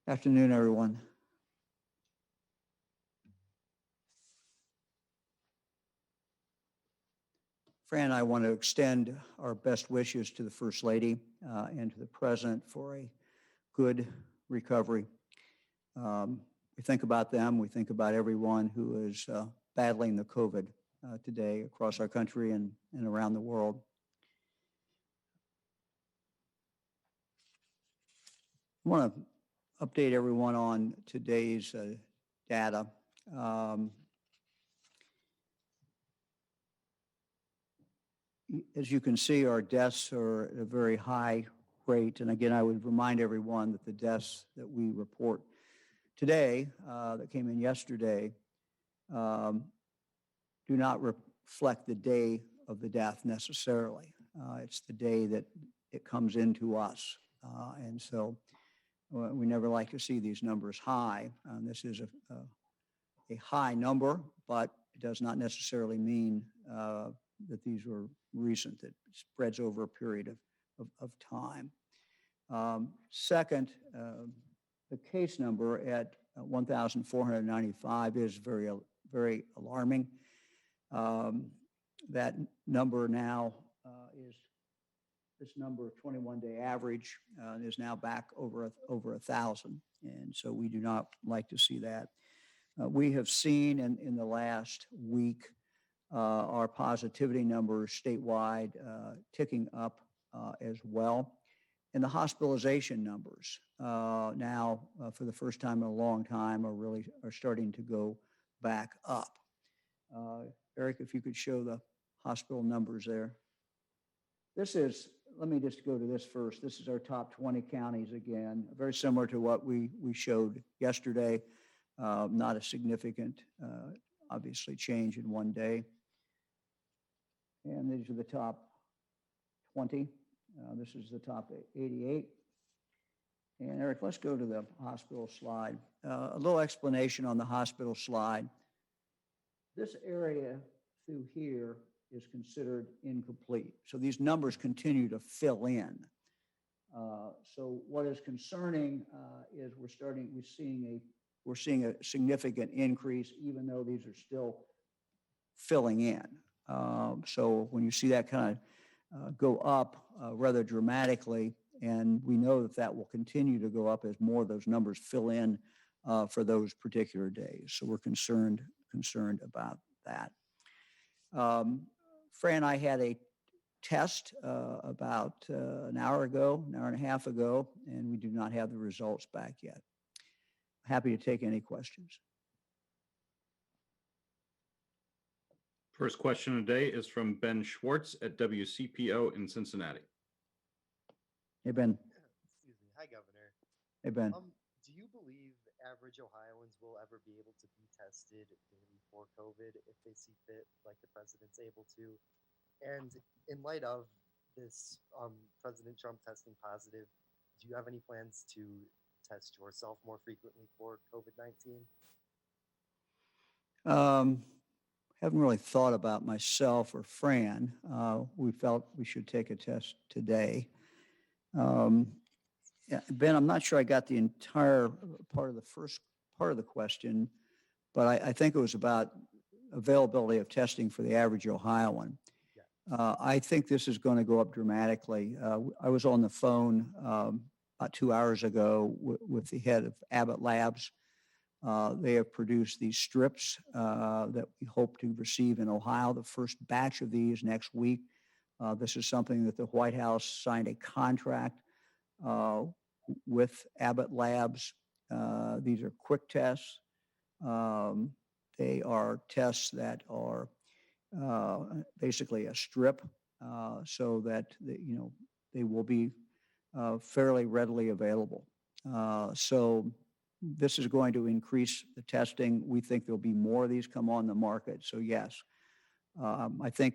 Afternoon, everyone. Fran and I want to extend our best wishes to the First Lady and to the President for a good recovery. We think about them. We think about everyone who is battling the COVID today across our country and around the world. I want to update everyone on today's data. As you can see, our deaths are at a very high rate. And again, I would remind everyone that the deaths that we report today, that came in yesterday, do not reflect the day of the death necessarily. It's the day that it comes into us. And so we never like to see these numbers high. This is a high number, but it does not necessarily mean that these were recent. It spreads over a period of time. Second, the case number at 1,495 is very alarming. That number now is this number, 21-day average, is now back over 1,000, and so we do not like to see that. We have seen in the last week our positivity numbers statewide ticking up as well. And the hospitalization numbers now, for the first time in a long time, are starting to go back up. Eric, if you could show the hospital numbers there. Let me just go to this first. This is our top 20 counties again, very similar to what we showed yesterday. Not a significant, obviously, change in one day. And these are the top 20. This is the top 88. And Eric, let's go to the hospital slide. A little explanation on the hospital slide. This area through here is considered incomplete. So these numbers continue to fill in. So what is concerning is we're seeing a significant increase, even though these are still filling in. So when you see that kind of go up rather dramatically, and we know that will continue to go up as more of those numbers fill in for those particular days. So we're concerned about that. Fran and I had a test about an hour and a half ago, and we do not have the results back yet. Happy to take any questions. First question of the day is from Ben Schwartz at WCPO in Cincinnati. Hey, Ben. Excuse me. Hi, Governor. Hey, Ben. Do you believe average Ohioans will ever be able to be tested daily for COVID if they see fit, like the president's able to? And in light of this, President Trump testing positive, do you have any plans to test yourself more frequently for COVID-19? Haven't really thought about myself or Fran. We felt we should take a test today. Ben, I'm not sure I got the entire part of the first part of the question, but I think it was about availability of testing for the average Ohioan. Yeah. I think this is going to go up dramatically. I was on the phone about 2 hours ago with the head of Abbott Labs. They have produced these strips that we hope to receive in Ohio, the first batch of these next week. This is something that the White House signed a contract with Abbott Labs. These are quick tests. They are tests that are basically a strip so that they will be fairly readily available. So this is going to increase the testing. We think there'll be more of these come on the market. So yes, I think,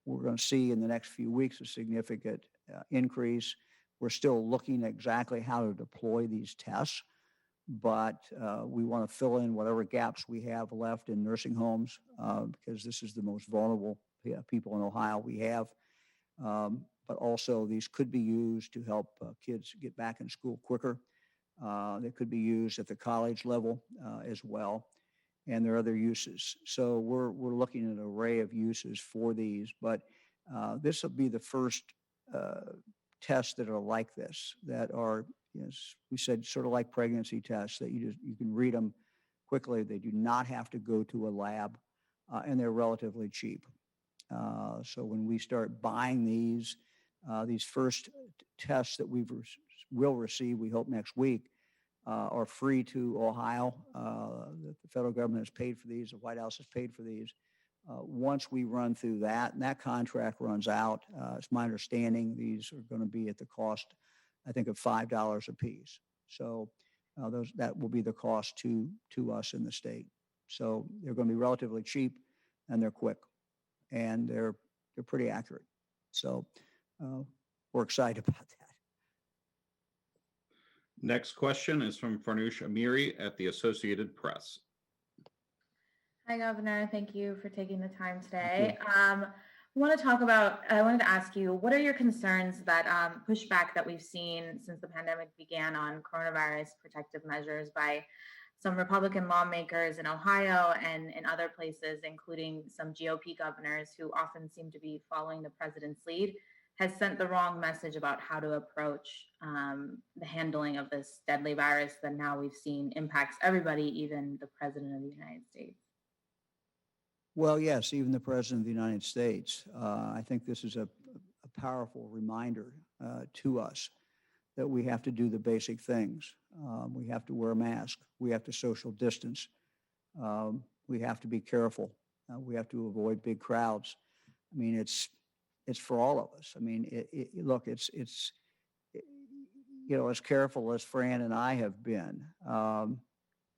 we're going to see in the next few weeks a significant increase. We're still looking at exactly how to deploy these tests, but we want to fill in whatever gaps we have left in nursing homes because this is the most vulnerable people in Ohio we have. But also these could be used to help kids get back in school quicker. that could be used at the college level as well. And there are other uses. So we're looking at an array of uses for these, but this will be the first tests that are like this, that are, as we said, sort of like pregnancy tests, that you can read them quickly. They do not have to go to a lab, and they're relatively cheap. So when we start buying these first tests that will receive, we hope next week, are free to Ohio. The federal government has paid for these. The White House has paid for these. Once we run through that, and that contract runs out, it's my understanding these are going to be at the cost, I think, of $5 a piece. So that will be the cost to us in the state. So they're going to be relatively cheap, and they're quick, and they're pretty accurate. So we're excited about that. Next question is from Farnoosh Amiri at the Associated Press. Hi, Governor. Thank you for taking the time today. I wanted to ask you, what are your concerns that pushback that we've seen since the pandemic began on coronavirus protective measures by some Republican lawmakers in Ohio and in other places, including some GOP governors who often seem to be following the president's lead, has sent the wrong message about how to approach the handling of this deadly virus that now we've seen impacts everybody, even the President of the United States? Well, yes, even the President of the United States. I think this is a powerful reminder to us that we have to do the basic things. We have to wear a mask. We have to social distance. We have to be careful. We have to avoid big crowds. I mean, it's for all of us. I mean, look, it's as careful as Fran and I have been.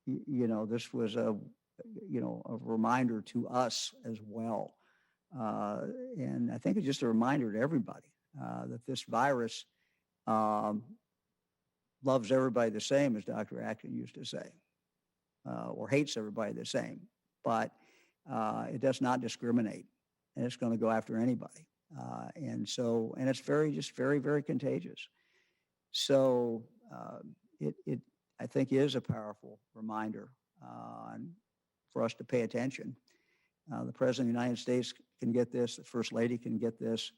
This was a reminder to us as well. And I think it's just a reminder to everybody that this virus loves everybody the same, as Dr. Acton used to say, or hates everybody the same, but it does not discriminate, and it's going to go after anybody. And it's very, very contagious. So it I think is a powerful reminder for us to pay attention. The President of the United States can get this. The First Lady can get this.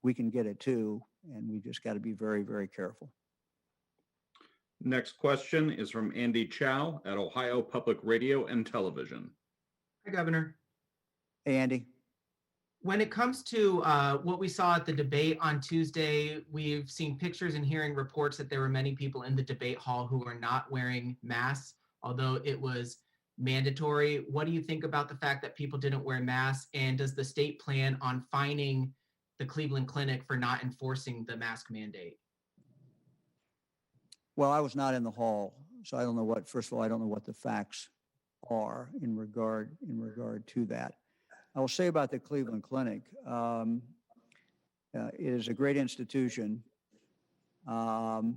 We can get it too, and we just got to be very, very careful. Next question is from Andy Chow at Ohio Public Radio and Television. Hi, Governor. Hey, Andy. When it comes to what we saw at the debate on Tuesday, we've seen pictures and hearing reports that there were many people in the debate hall who were not wearing masks, although it was mandatory. What do you think about the fact that people didn't wear masks? And does the state plan on fining the Cleveland Clinic for not enforcing the mask mandate? Well, I was not in the hall, so I don't know first of all, I don't know what the facts are in regard to that. I will say about the Cleveland Clinic, it is a great institution. And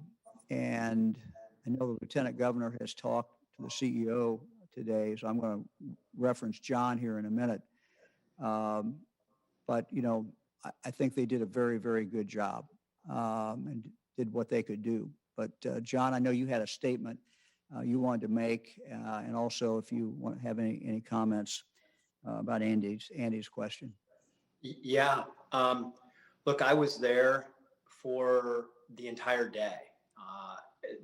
I know the Lieutenant Governor has talked to the CEO today, so I'm going to reference John here in a minute. But, I think they did a very, very good job and did what they could do. But John, I know you had a statement you wanted to make, and also if you want to have any comments about Andy's question. Yeah. Look, I was there for the entire day.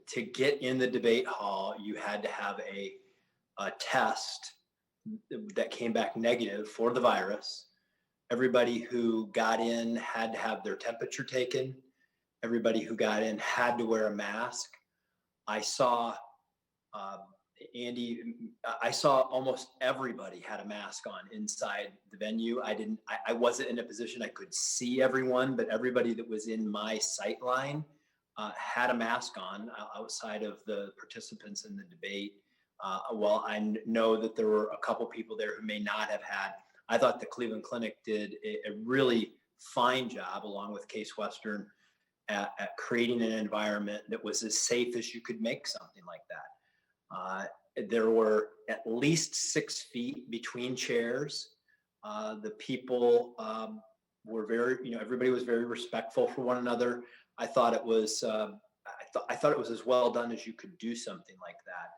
To get in the debate hall, you had to have a test that came back negative for the virus. Everybody who got in had to have their temperature taken. Everybody who got in had to wear a mask. I saw, Andy, I saw almost everybody had a mask on inside the venue. I wasn't in a position I could see everyone, but everybody that was in my sight line had a mask on outside of the participants in the debate. Well, I know that there were a couple people there who may not have had. I thought the Cleveland Clinic did a really fine job, along with Case Western, at creating an environment that was as safe as you could make something like that. There were at least 6 feet between chairs. The people were very, everybody was very respectful for one another. I thought I thought it was as well done as you could do something like that.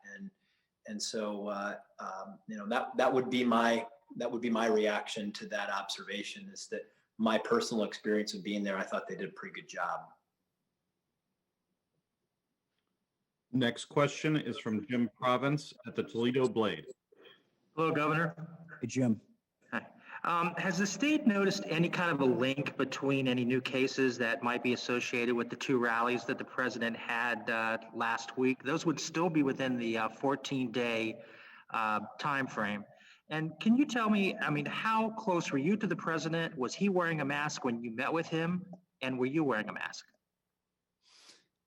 And so, that would be my reaction to that observation, is that my personal experience of being there, I thought they did a pretty good job. Next question is from Jim Province at the Toledo Blade. Hello, Governor. Hey, Jim. Hi. Has the state noticed any kind of a link between any new cases that might be associated with the 2 rallies that the president had last week? Those would still be within the 14-day time frame. And can you tell me, how close were you to the president? Was he wearing a mask when you met with him? And were you wearing a mask?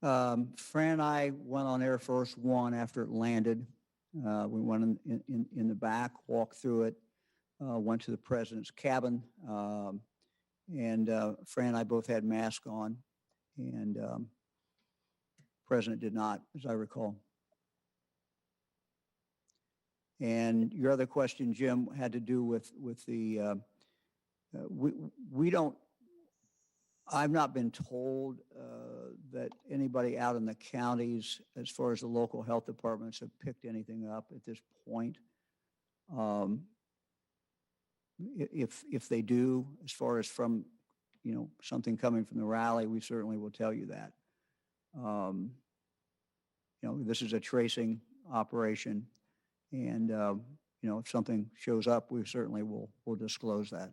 Fran and I went on Air Force One after it landed. We went in the back, walked through it, went to the president's cabin, and Fran and I both had masks on, and president did not, as I recall. And your other question, Jim, had to do with the we don't. I've not been told that anybody out in the counties, as far as the local health departments, have picked anything up at this point. If they do, as far as from, something coming from the rally, we certainly will tell you that. This is a tracing operation, and if something shows up, we certainly will disclose that.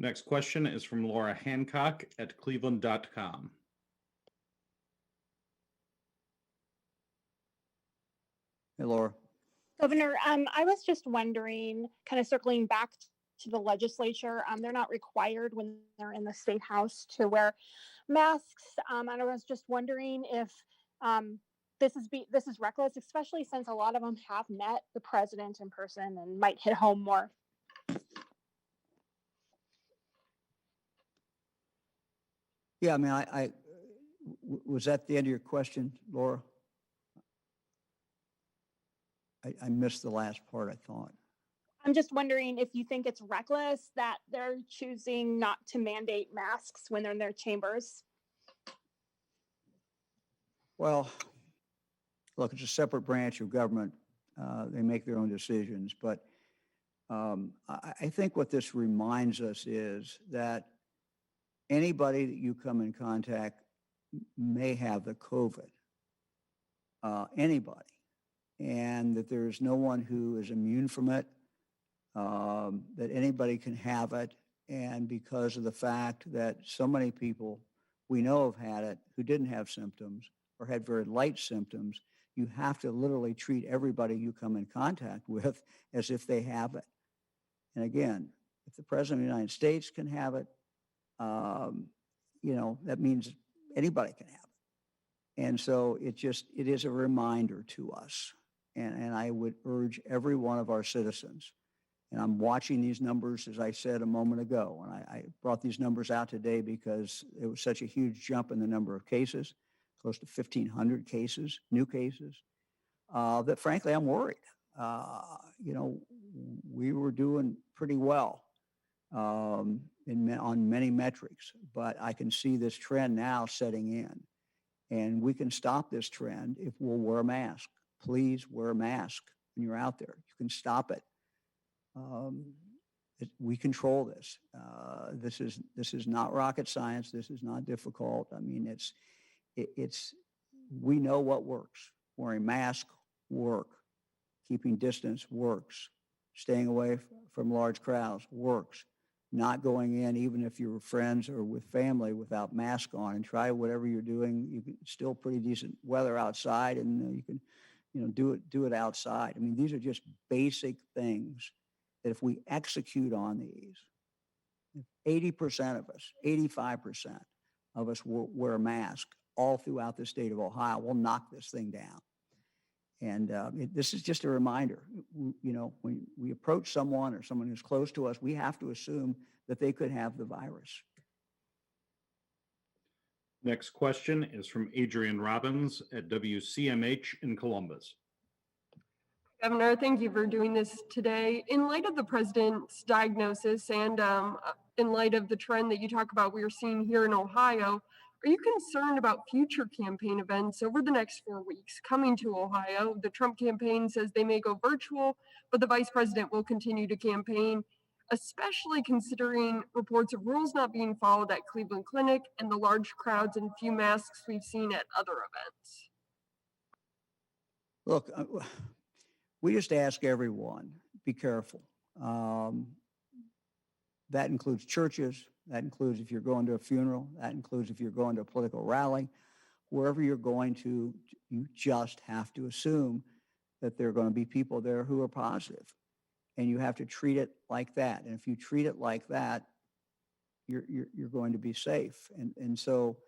Next question is from Laura Hancock at cleveland.com. Hey, Laura. Governor, I was just wondering, kind of circling back to the legislature, they're not required when they're in the state house to wear masks. And I was just wondering if this is reckless, especially since a lot of them have met the president in person and might hit home more. Yeah, was that the end of your question, Laura? I missed the last part, I thought. I'm just wondering if you think it's reckless that they're choosing not to mandate masks when they're in their chambers. Well, look, it's a separate branch of government. They make their own decisions. But I think what this reminds us is that anybody that you come in contact may have the COVID, anybody, and that there is no one who is immune from it, that anybody can have it. And because of the fact that so many people we know have had it who didn't have symptoms or had very light symptoms, you have to literally treat everybody you come in contact with as if they have it. And again, if the president of the United States can have it, that means anybody can have it. And so it is a reminder to us. And I would urge every one of our citizens, and I'm watching these numbers, as I said a moment ago, and I brought these numbers out today because it was such a huge jump in the number of cases, close to 1,500 cases, new cases, that frankly, I'm worried. We were doing pretty well on many metrics, but I can see this trend now setting in. And we can stop this trend if we'll wear a mask. Please wear a mask when you're out there. You can stop it. We control this. This is not rocket science. This is not difficult. We know what works. Wearing masks work. Keeping distance works. Staying away from large crowds works. Not going in, even if you're with friends or with family, without mask on, and try whatever you're doing. You can still pretty decent weather outside, and you can, do it outside. These are just basic things that if we execute on these, if 80% of us, 85% of us will wear a mask all throughout the state of Ohio, we'll knock this thing down. And this is just a reminder, when we approach someone or someone who's close to us, we have to assume that they could have the virus. Next question is from Adrian Robbins at WCMH in Columbus. Governor, thank you for doing this today. In light of the president's diagnosis and in light of the trend that you talk about we're seeing here in Ohio, Are you concerned about future campaign events over the next 4 weeks coming to Ohio? The Trump campaign says they may go virtual, but the vice president will continue to campaign, especially considering reports of rules not being followed at Cleveland Clinic and the large crowds and few masks we've seen at other events. Look, we just ask everyone, be careful. That includes churches. That includes if you're going to a funeral. That includes if you're going to a political rally. Wherever you're going to, you just have to assume that there are going to be people there who are positive. And you have to treat it like that. And if you treat it like that, you're going to be safe. And so,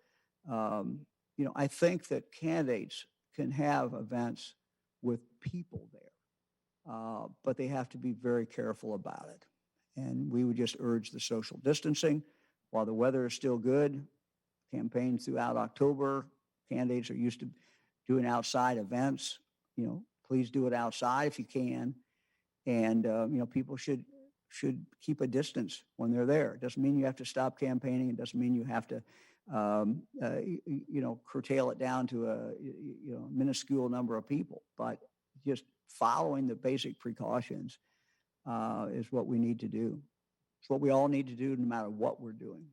I think that candidates can have events with people there, but they have to be very careful about it. And we would just urge the social distancing. While the weather is still good, campaigns throughout October, candidates are used to doing outside events. Please do it outside if you can. And, people should keep a distance when they're there. It doesn't mean you have to stop campaigning. It doesn't mean you have to, curtail it down to a minuscule number of people. But just following the basic precautions is what we need to do. It's what we all need to do no matter what we're doing.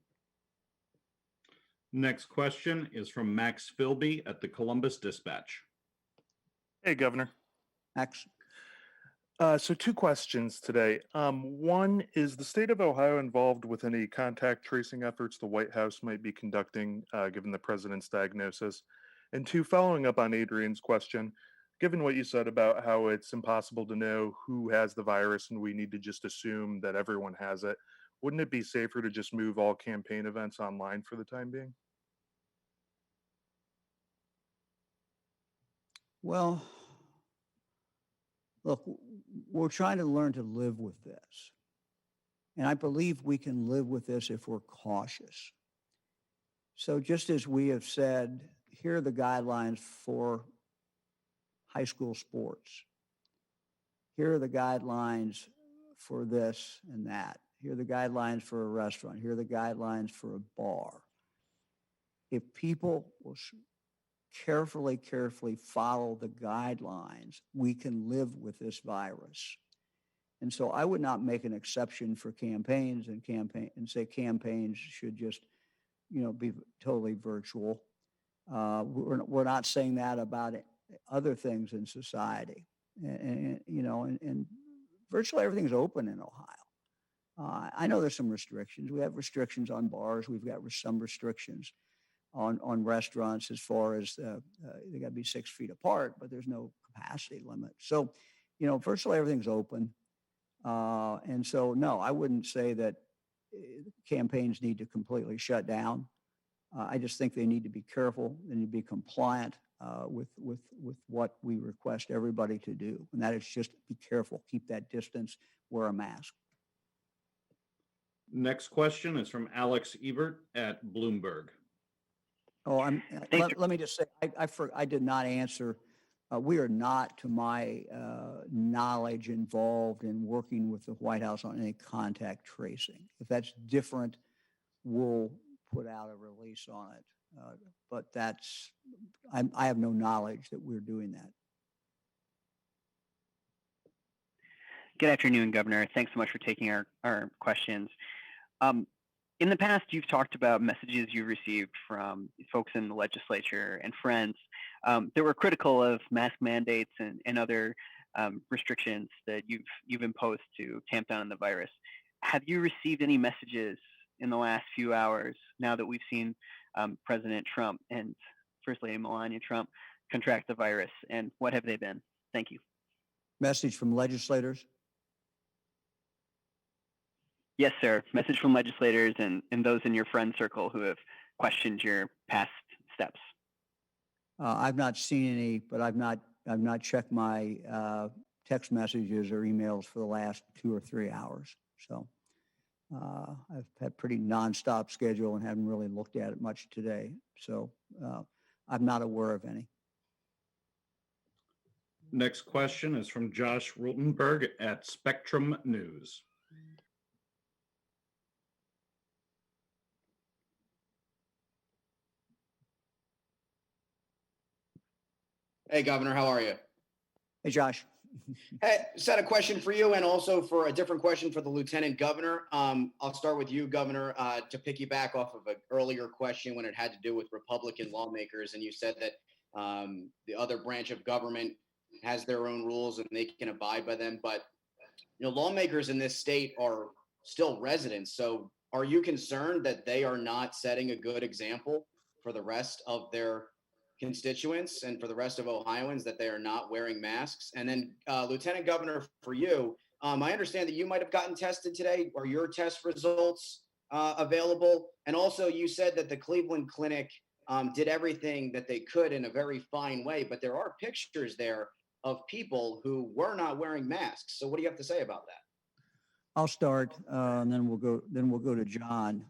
Next question is from Max Philby at the Columbus Dispatch. Hey, Governor. Max? So 2 questions today. One, is the state of Ohio involved with any contact tracing efforts the White House might be conducting, given the president's diagnosis? And 2, following up on Adrian's question, given what you said about how it's impossible to know who has the virus and we need to just assume that everyone has it, wouldn't it be safer to just move all campaign events online for the time being? Well, look, we're trying to learn to live with this. And I believe we can live with this if we're cautious. So just as we have said, here are the guidelines for high school sports. Here are the guidelines for this and that. Here are the guidelines for a restaurant. Here are the guidelines for a bar. If people will carefully follow the guidelines, we can live with this virus. And so I would not make an exception for campaigns and say campaigns should just, be totally virtual. We're not saying that about other things in society. And virtually everything's open in Ohio. I know there's some restrictions. We have restrictions on bars. We've got some restrictions on restaurants as far as they got to be 6 feet apart, but there's no capacity limit. So, virtually everything's open. And so, no, I wouldn't say that campaigns need to completely shut down. I just think they need to be careful. They need to be compliant with what we request everybody to do. And that is just be careful, keep that distance, wear a mask. Next question is from Alex Ebert at Bloomberg. Oh, let me just say, I did not answer. We are not, to my knowledge, involved in working with the White House on any contact tracing. If that's different, we'll put out a release on it. But I have no knowledge that we're doing that. Good afternoon, Governor. Thanks so much for taking our questions. In the past, you've talked about messages you received from folks in the legislature and friends that were critical of mask mandates and other restrictions that you've imposed to tamp down the virus. Have you received any messages in the last few hours now that we've seen President Trump and First Lady Melania Trump contract the virus, and what have they been? Thank you. Message from legislators? Yes, sir. Message from legislators and those in your friend circle who have questioned your past steps. I've not seen any, but I've not checked my text messages or emails for the last 2 or 3 hours. So I've had pretty nonstop schedule and haven't really looked at it much today. So I'm not aware of any. Next question is from Josh Rutenberg at Spectrum News. Hey, Governor, how are you? Hey, Josh. Hey, just had a question for you and also for a different question for the Lieutenant Governor. I'll start with you, Governor, to piggyback off of an earlier question when it had to do with Republican lawmakers. And you said that the other branch of government has their own rules and they can abide by them. But, lawmakers in this state are still residents. So are you concerned that they are not setting a good example for the rest of their constituents and for the rest of Ohioans that they are not wearing masks? And then, Lieutenant Governor, for you, I understand that you might have gotten tested today. Are your test results available? And also, you said that the Cleveland Clinic did everything that they could in a very fine way, but there are pictures there of people who were not wearing masks. So what do you have to say about that? I'll start, and then we'll go to John.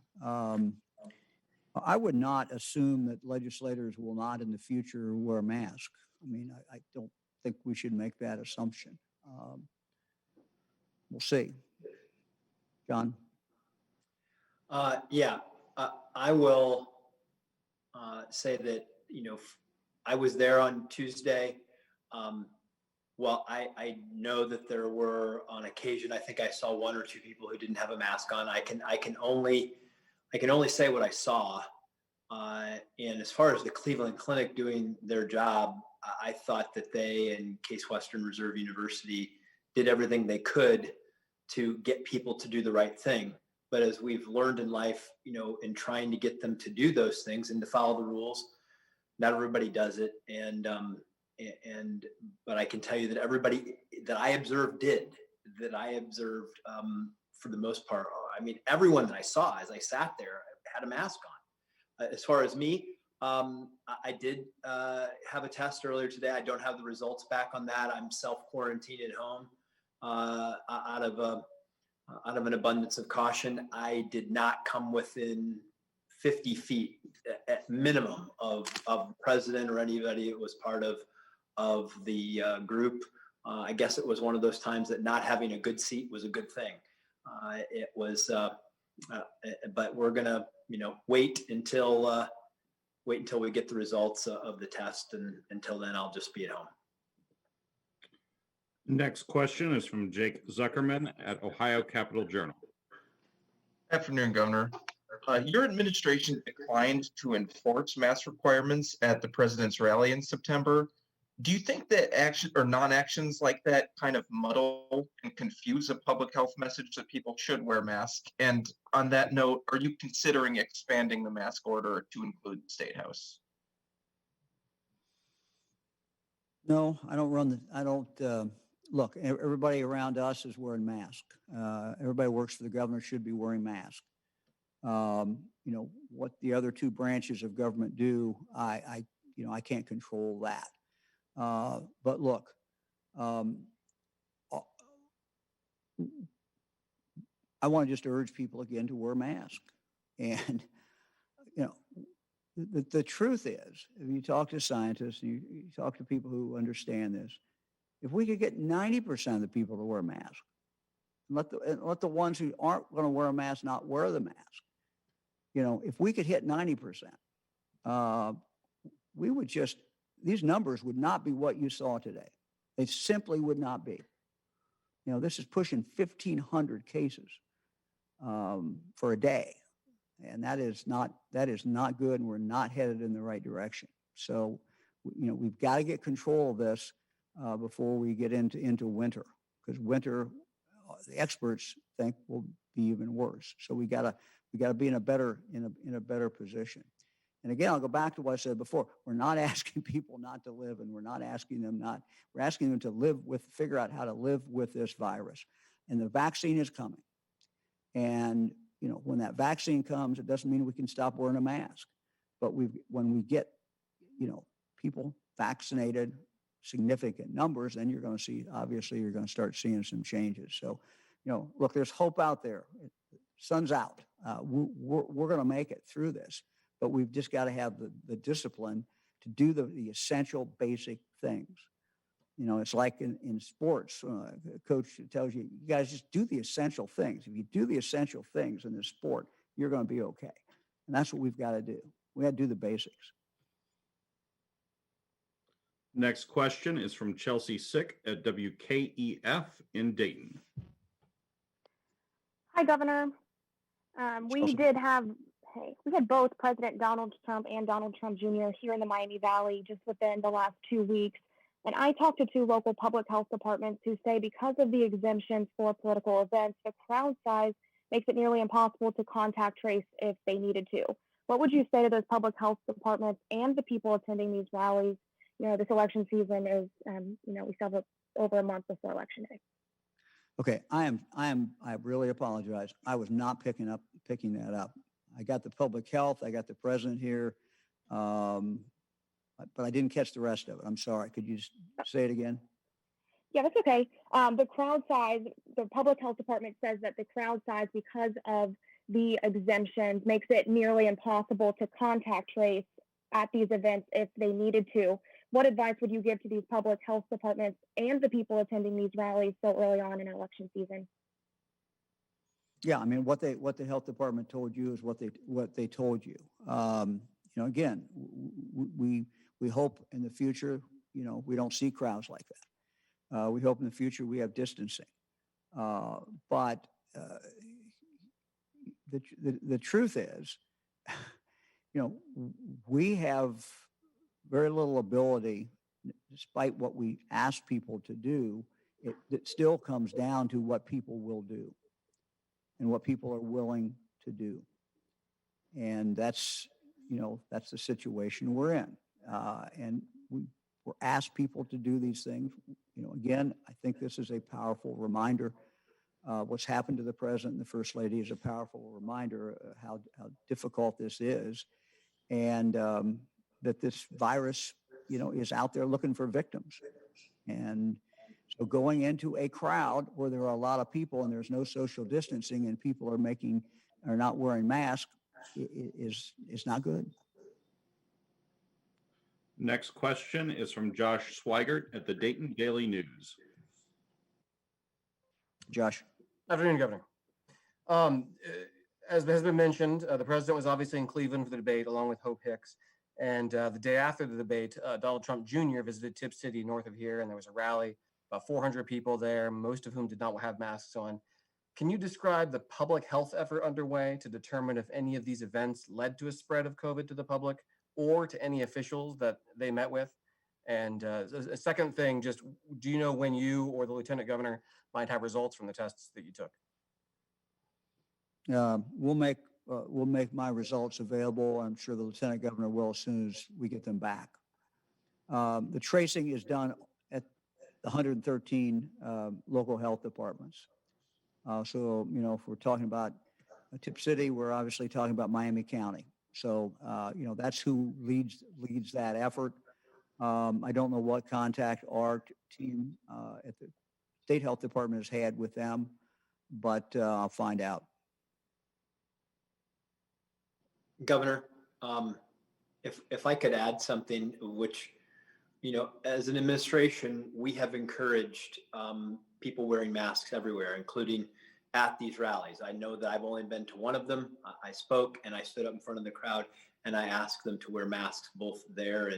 I would not assume that legislators will not in the future wear a mask. I mean, I don't think we should make that assumption. We'll see. John? I will say that, I was there on Tuesday. Well, I know that there were on occasion, I think I saw one or two people who didn't have a mask on. I can only say what I saw. And as far as the Cleveland Clinic doing their job, I thought that they and Case Western Reserve University did everything they could to get people to do the right thing. But as we've learned in life, in trying to get them to do those things and to follow the rules, not everybody does it. But I can tell you that everybody that I observed for the most part. I mean, everyone that I saw as I sat there had a mask on. As far as me, I did have a test earlier today. I don't have the results back on that. I'm self-quarantined at home out of an abundance of caution. I did not come within 50 feet at minimum of the president or anybody that was part of the group. I guess it was one of those times that not having a good seat was a good thing. It was, but we're gonna, wait until we get the results of the test, and until then, I'll just be at home. Next question is from Jake Zuckerman at Ohio Capital Journal. Afternoon, Governor. Your administration declined to enforce mask requirements at the president's rally in September. Do you think that action or non-actions like that kind of muddle and confuse a public health message that people should wear masks? And on that note, are you considering expanding the mask order to include the State House? No, I don't look, everybody around us is wearing masks. Everybody who works for the governor should be wearing masks. What the other two branches of government do, I can't control that. But look, I want to just urge people again to wear masks. And, the truth is, if you talk to scientists, you talk to people who understand this, if we could get 90% of the people to wear masks, and let the ones who aren't going to wear a mask not wear the mask, if we could hit 90%, these numbers would not be what you saw today. They simply would not be. This is pushing 1,500 cases for a day. And that is not good, and we're not headed in the right direction. So, we've got to get control of this before we get into winter, because winter, the experts think, will be even worse. So we got to be in a better position. And again, I'll go back to what I said before. We're not asking people not to live, and we're asking them to figure out how to live with this virus. And the vaccine is coming. And, when that vaccine comes, it doesn't mean we can stop wearing a mask. But when we get, people vaccinated, significant numbers, then you're going to start seeing some changes. So, look, there's hope out there. Sun's out. We're going to make it through this. But we've just got to have the discipline to do the essential basic things. It's like in sports, a coach tells you, you guys just do the essential things. If you do the essential things in this sport, you're going to be okay. And that's what we've got to do. We got to do the basics. Next question is from Chelsea Sick at WKEF in Dayton. Hi, Governor. We Chelsea. did have, we had both President Donald Trump and Donald Trump Jr. here in the Miami Valley just within the last 2 weeks. And I talked to 2 local public health departments who say because of the exemptions for political events, the crowd size makes it nearly impossible to contact trace if they needed to. What would you say to those public health departments and the people attending these rallies? You know, this election season is, we still have over a month before Election Day. Okay, I really apologize. I was not picking that up. I got the public health, I got the president here, but I didn't catch the rest of it. I'm sorry. Could you just say it again? Yeah, that's okay. The crowd size, the public health department says that the crowd size, because of the exemptions, makes it nearly impossible to contact trace at these events if they needed to. What advice would you give to these public health departments and the people attending these rallies so early on in election season? Yeah, I mean, what the health department told you is what they told you. Again, we hope in the future, we don't see crowds like that. We hope in the future we have distancing. But the truth is, we have very little ability, despite what we ask people to do. It still comes down to what people will do and what people are willing to do. And that's the situation we're in. And we're asked people to do these things. Again, I think this is a powerful reminder. What's happened to the president and the first lady is a powerful reminder of how difficult this is. And that this virus, is out there looking for victims. And so going into a crowd where there are a lot of people and there's no social distancing and people are not wearing masks is not good. Next question is from Josh Swigert at the Dayton Daily News. Josh. Afternoon, Governor. As has been mentioned, the president was obviously in Cleveland for the debate along with Hope Hicks. And the day after the debate, Donald Trump Jr. visited Tip City north of here, and there was a rally, about 400 people there, most of whom did not have masks on. Can you describe the public health effort underway to determine if any of these events led to a spread of COVID to the public or to any officials that they met with? And a second thing, just do you know when you or the Lieutenant Governor might have results from the tests that you took? We'll make my results available. I'm sure the Lieutenant Governor will as soon as we get them back. The tracing is done at the 113 local health departments. So, if we're talking about Tip City, we're obviously talking about Miami County. So, that's who leads that effort. I don't know what contact our team at the state health department has had with them, but I'll find out. Governor, if I could add something, which, as an administration, we have encouraged people wearing masks everywhere, including at these rallies. I know that I've only been to one of them. I spoke and I stood up in front of the crowd and I asked them to wear masks both there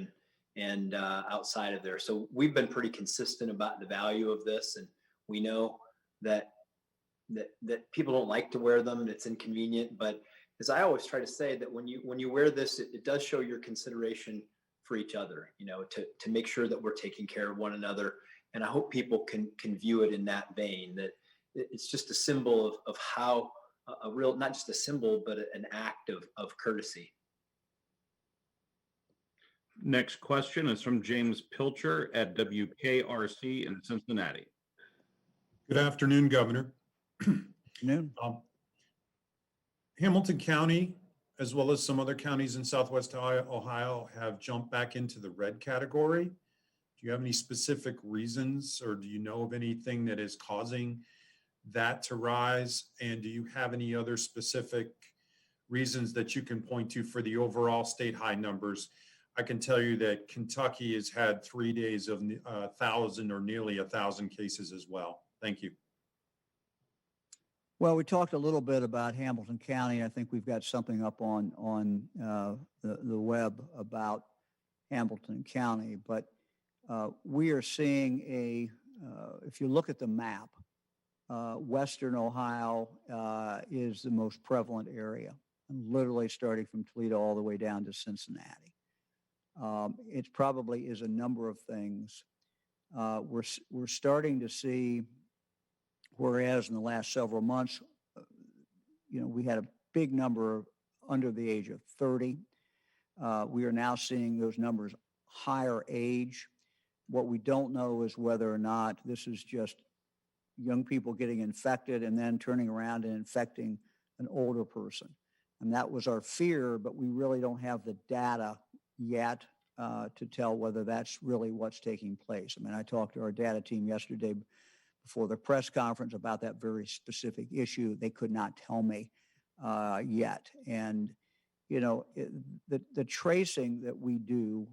and outside of there. So we've been pretty consistent about the value of this, and we know that people don't like to wear them. It's inconvenient, but as I always try to say, that when you wear this, it does show your consideration for each other, to make sure that we're taking care of one another. And I hope people can view it in that vein, that it's just a symbol of how not just a symbol, but an act of courtesy. Next question is from James Pilcher at WKRC in Cincinnati. Good afternoon, Governor. Afternoon. Hamilton County, as well as some other counties in Southwest Ohio, have jumped back into the red category. Do you have any specific reasons, or do you know of anything that is causing that to rise? And do you have any other specific reasons that you can point to for the overall state high numbers? I can tell you that Kentucky has had 3 days of 1,000 or nearly 1,000 cases as well. Thank you. Well, we talked a little bit about Hamilton County. I think we've got something up on the web about Hamilton County. But we are seeing if you look at the map, Western Ohio is the most prevalent area, literally starting from Toledo all the way down to Cincinnati. It probably is a number of things. We're starting to see, whereas in the last several months, we had a big number under the age of 30. We are now seeing those numbers higher age. What we don't know is whether or not this is just young people getting infected and then turning around and infecting an older person. And that was our fear, but we really don't have the data yet to tell whether that's really what's taking place. I mean, I talked to our data team yesterday before the press conference about that very specific issue. They could not tell me yet. And, the tracing that we do,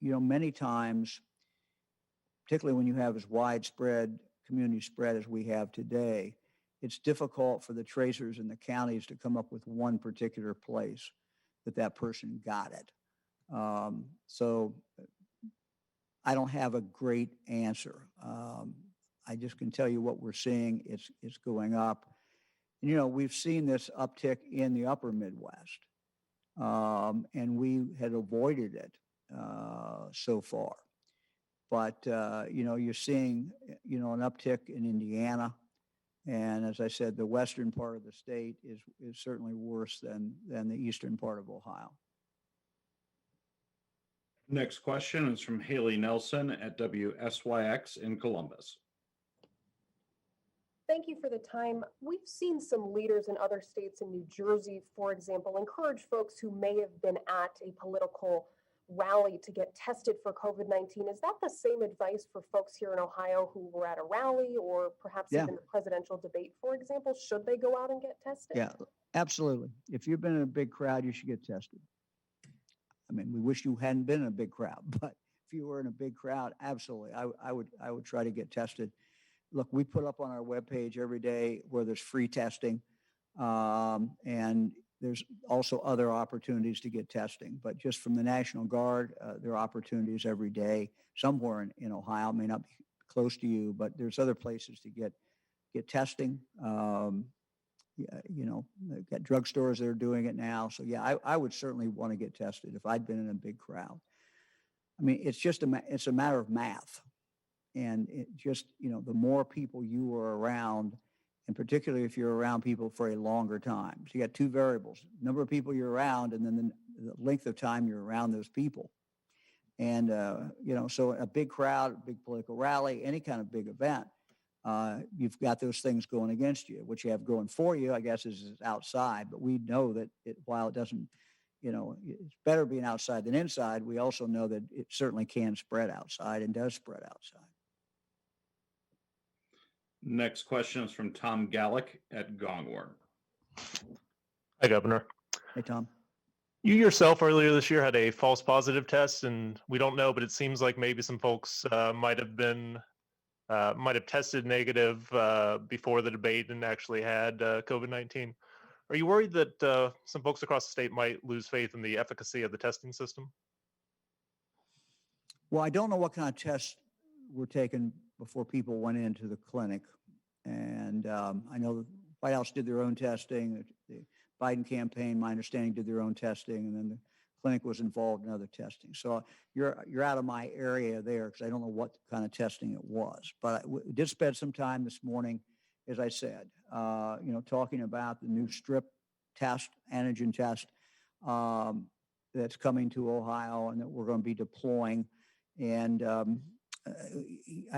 many times, particularly when you have as widespread community spread as we have today, it's difficult for the tracers in the counties to come up with one particular place that person got it. So I don't have a great answer. I just can tell you what we're seeing. It's going up. And, we've seen this uptick in the upper Midwest, and we had avoided it so far. But, you're seeing, an uptick in Indiana. And as I said, the western part of the state is certainly worse than the eastern part of Ohio. Next question is from Haley Nelson at WSYX in Columbus. Thank you for the time. We've seen some leaders in other states, in New Jersey, for example, encourage folks who may have been at a political rally to get tested for COVID-19. Is that the same advice for folks here in Ohio who were at a rally or perhaps even the presidential debate, for example? Should they go out and get tested? Yeah, absolutely. If you've been in a big crowd, you should get tested. I mean, we wish you hadn't been in a big crowd, but if you were in a big crowd, absolutely, I would try to get tested. Look, we put up on our webpage every day where there's free testing, and there's also other opportunities to get testing. But just from the National Guard, there are opportunities every day. Somewhere in Ohio, may not be close to you, but there's other places to get testing. They've got drugstores that are doing it now. So yeah, I would certainly want to get tested if I'd been in a big crowd. I mean, it's a matter of math. And it just, the more people you are around, and particularly if you're around people for a longer time. So you got two variables: number of people you're around, and then the length of time you're around those people. And, so a big crowd, big political rally, any kind of big event, you've got those things going against you. What you have going for you, I guess, is outside. But we know that while it doesn't, it's better being outside than inside, we also know that it certainly can spread outside and does spread outside. Next question is from Tom Gallick at Gongwar. Hi, Governor. Hey, Tom. You yourself earlier this year had a false positive test, and we don't know, but it seems like maybe some folks might have tested negative before the debate and actually had COVID-19. Are you worried that some folks across the state might lose faith in the efficacy of the testing system? Well, I don't know what kind of tests were taken before people went into the clinic. And I know the White House did their own testing. The Biden campaign, my understanding, did their own testing. And then the clinic was involved in other testing. So you're out of my area there because I don't know what kind of testing it was. But we did spend some time this morning, as I said, talking about the new strip test, antigen test that's coming to Ohio and that we're going to be deploying. And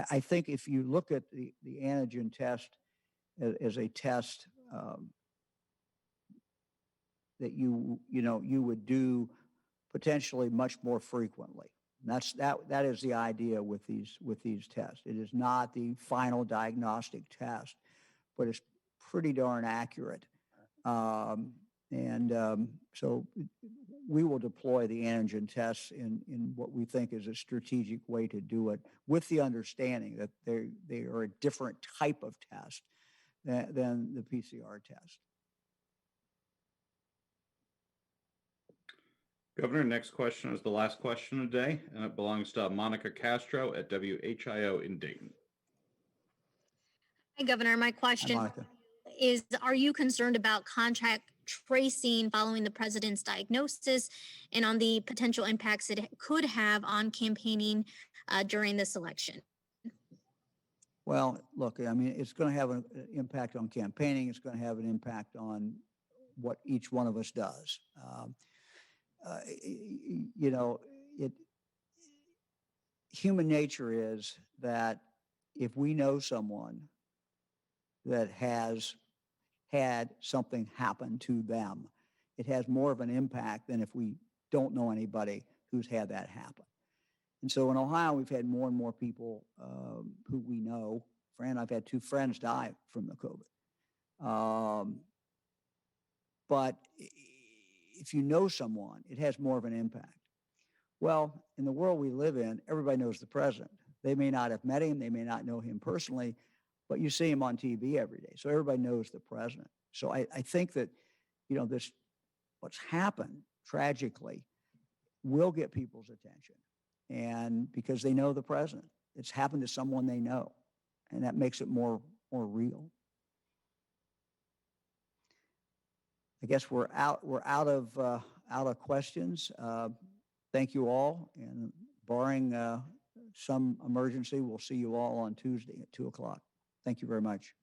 I think if you look at the antigen test as a test that you would do potentially much more frequently. And that is the idea with these tests. It is not the final diagnostic test, but it's pretty darn accurate. So we will deploy the antigen tests in what we think is a strategic way to do it, with the understanding that they are a different type of test than the PCR test. Governor, next question is the last question of the day, and it belongs to Monica Castro at WHIO in Dayton. Hi, Governor. My Hi, question Monica. is, are you concerned about contact tracing following the president's diagnosis and on the potential impacts it could have on campaigning during this election? Well, look, I mean, it's going to have an impact on campaigning. It's going to have an impact on what each one of us does. You know, human nature is that if we know someone that has had something happen to them, it has more of an impact than if we don't know anybody who's had that happen. And so in Ohio, we've had more and more people who we know. I've had 2 friends die from the COVID. But if you know someone, it has more of an impact. Well, in the world we live in, everybody knows the president. They may not have met him, they may not know him personally, but you see him on TV every day. So everybody knows the president. So I think that, you know, what's happened tragically will get people's attention. And because they know the president, it's happened to someone they know. And that makes it more real. I guess we're out of questions. Thank you all, and barring some emergency, we'll see you all on Tuesday at 2:00. Thank you very much.